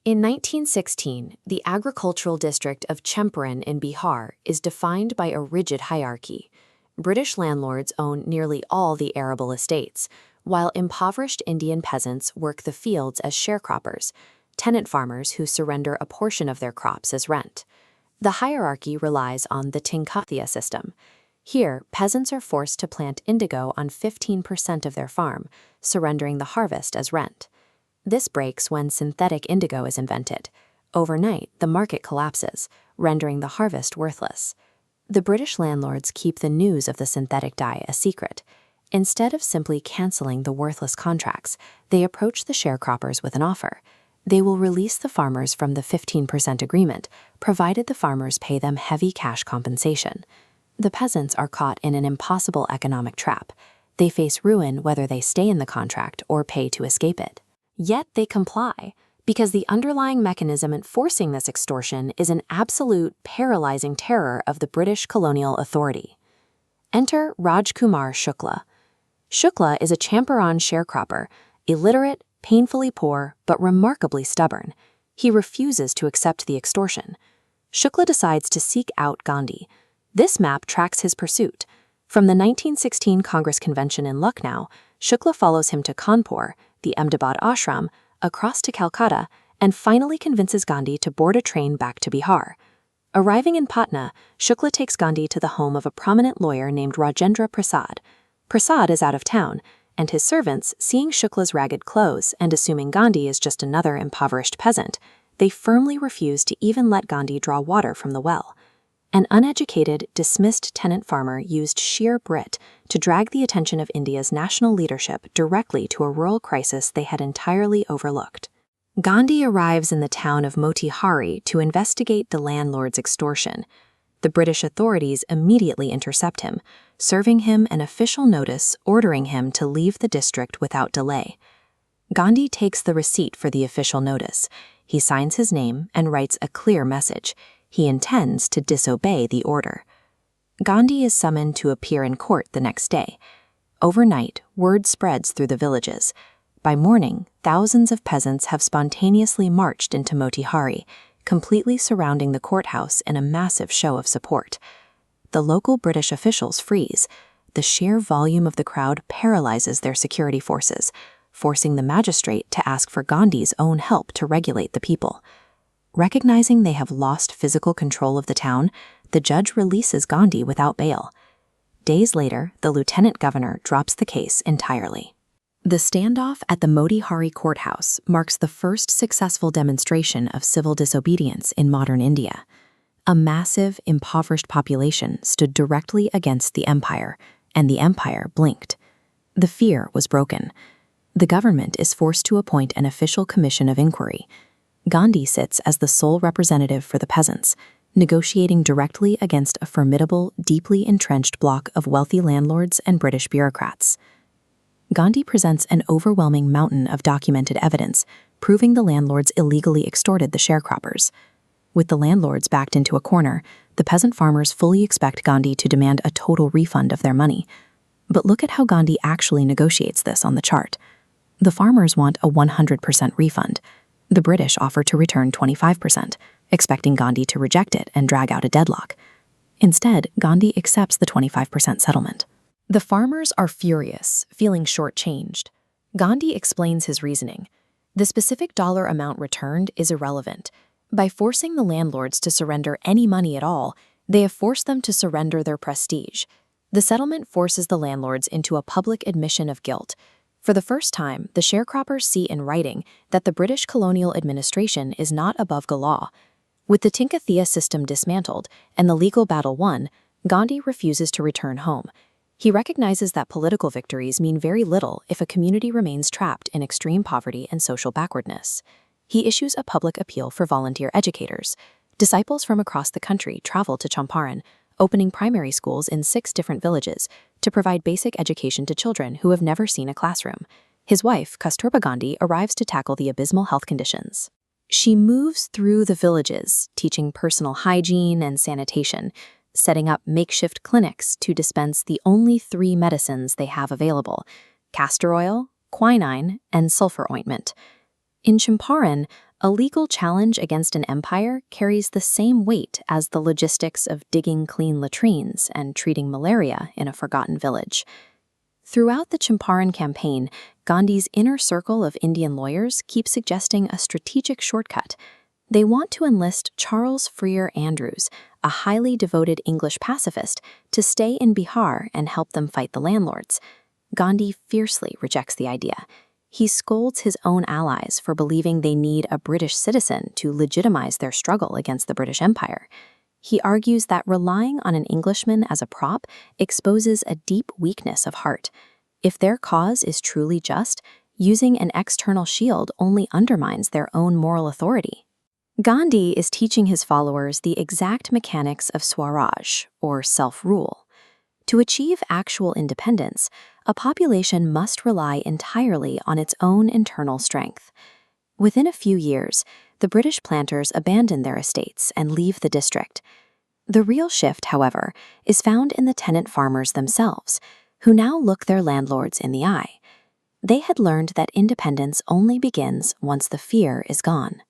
In 1916, the agricultural district of Champaran in Bihar is defined by a rigid hierarchy. British landlords own nearly all the arable estates, while impoverished Indian peasants work the fields as sharecroppers, tenant farmers who surrender a portion of their crops as rent. The hierarchy relies on the Tinkathia system. Here, peasants are forced to plant indigo on 15% of their farm, surrendering the harvest as rent. This breaks when synthetic indigo is invented. Overnight, the market collapses, rendering the harvest worthless. The British landlords keep the news of the synthetic dye a secret. Instead of simply canceling the worthless contracts, they approach the sharecroppers with an offer. They will release the farmers from the 15% agreement, provided the farmers pay them heavy cash compensation. The peasants are caught in an impossible economic trap. They face ruin whether they stay in the contract or pay to escape it. Yet they comply, because the underlying mechanism enforcing this extortion is an absolute, paralyzing terror of the British colonial authority. Enter Rajkumar Shukla. Shukla is a Champaran sharecropper, illiterate, painfully poor, but remarkably stubborn. He refuses to accept the extortion. Shukla decides to seek out Gandhi. This map tracks his pursuit. From the 1916 Congress Convention in Lucknow, Shukla follows him to Kanpur, the Ahmedabad ashram, across to Calcutta, and finally convinces Gandhi to board a train back to Bihar. Arriving in Patna, Shukla takes Gandhi to the home of a prominent lawyer named Rajendra Prasad. Prasad is out of town, and his servants, seeing Shukla's ragged clothes and assuming Gandhi is just another impoverished peasant, they firmly refuse to even let Gandhi draw water from the well. An uneducated, dismissed tenant farmer used sheer grit to drag the attention of India's national leadership directly to a rural crisis they had entirely overlooked. Gandhi arrives in the town of Motihari to investigate the landlord's extortion. The British authorities immediately intercept him, serving him an official notice ordering him to leave the district without delay. Gandhi takes the receipt for the official notice. He signs his name and writes a clear message. He intends to disobey the order. Gandhi is summoned to appear in court the next day. Overnight, word spreads through the villages. By morning, thousands of peasants have spontaneously marched into Motihari, completely surrounding the courthouse in a massive show of support. The local British officials freeze. The sheer volume of the crowd paralyzes their security forces, forcing the magistrate to ask for Gandhi's own help to regulate the people. Recognizing they have lost physical control of the town, the judge releases Gandhi without bail. Days later, the lieutenant governor drops the case entirely. The standoff at the Motihari courthouse marks the first successful demonstration of civil disobedience in modern India. A massive, impoverished population stood directly against the empire, and the empire blinked. The fear was broken. The government is forced to appoint an official commission of inquiry. Gandhi sits as the sole representative for the peasants, negotiating directly against a formidable, deeply entrenched bloc of wealthy landlords and British bureaucrats. Gandhi presents an overwhelming mountain of documented evidence, proving the landlords illegally extorted the sharecroppers. With the landlords backed into a corner, the peasant farmers fully expect Gandhi to demand a total refund of their money. But look at how Gandhi actually negotiates this on the chart. The farmers want a 100% refund. The British offer to return 25%, expecting Gandhi to reject it and drag out a deadlock. Instead, Gandhi accepts the 25% settlement. The farmers are furious, feeling shortchanged. Gandhi explains his reasoning. The specific dollar amount returned is irrelevant. By forcing the landlords to surrender any money at all, they have forced them to surrender their prestige. The settlement forces the landlords into a public admission of guilt. For the first time, the sharecroppers see in writing that the British colonial administration is not above the law. With the Tinkathia system dismantled and the legal battle won, Gandhi refuses to return home. He recognizes that political victories mean very little if a community remains trapped in extreme poverty and social backwardness. He issues a public appeal for volunteer educators. Disciples from across the country travel to Champaran, opening primary schools in 6 different villages to provide basic education to children who have never seen a classroom. His wife, Kasturba Gandhi, arrives to tackle the abysmal health conditions. She moves through the villages, teaching personal hygiene and sanitation, setting up makeshift clinics to dispense the only 3 medicines they have available: castor oil, quinine, and sulfur ointment. In Champaran, A legal challenge against an empire carries the same weight as the logistics of digging clean latrines and treating malaria in a forgotten village. Throughout the Champaran campaign, Gandhi's inner circle of Indian lawyers keeps suggesting a strategic shortcut. They want to enlist Charles Freer Andrews, a highly devoted English pacifist, to stay in Bihar and help them fight the landlords. Gandhi fiercely rejects the idea. He scolds his own allies for believing they need a British citizen to legitimize their struggle against the British Empire. He argues that relying on an Englishman as a prop exposes a deep weakness of heart. If their cause is truly just, using an external shield only undermines their own moral authority. Gandhi is teaching his followers the exact mechanics of Swaraj, or self-rule. To achieve actual independence, a population must rely entirely on its own internal strength. Within a few years, the British planters abandon their estates and leave the district. The real shift, however, is found in the tenant farmers themselves, who now look their landlords in the eye. They had learned that independence only begins once the fear is gone.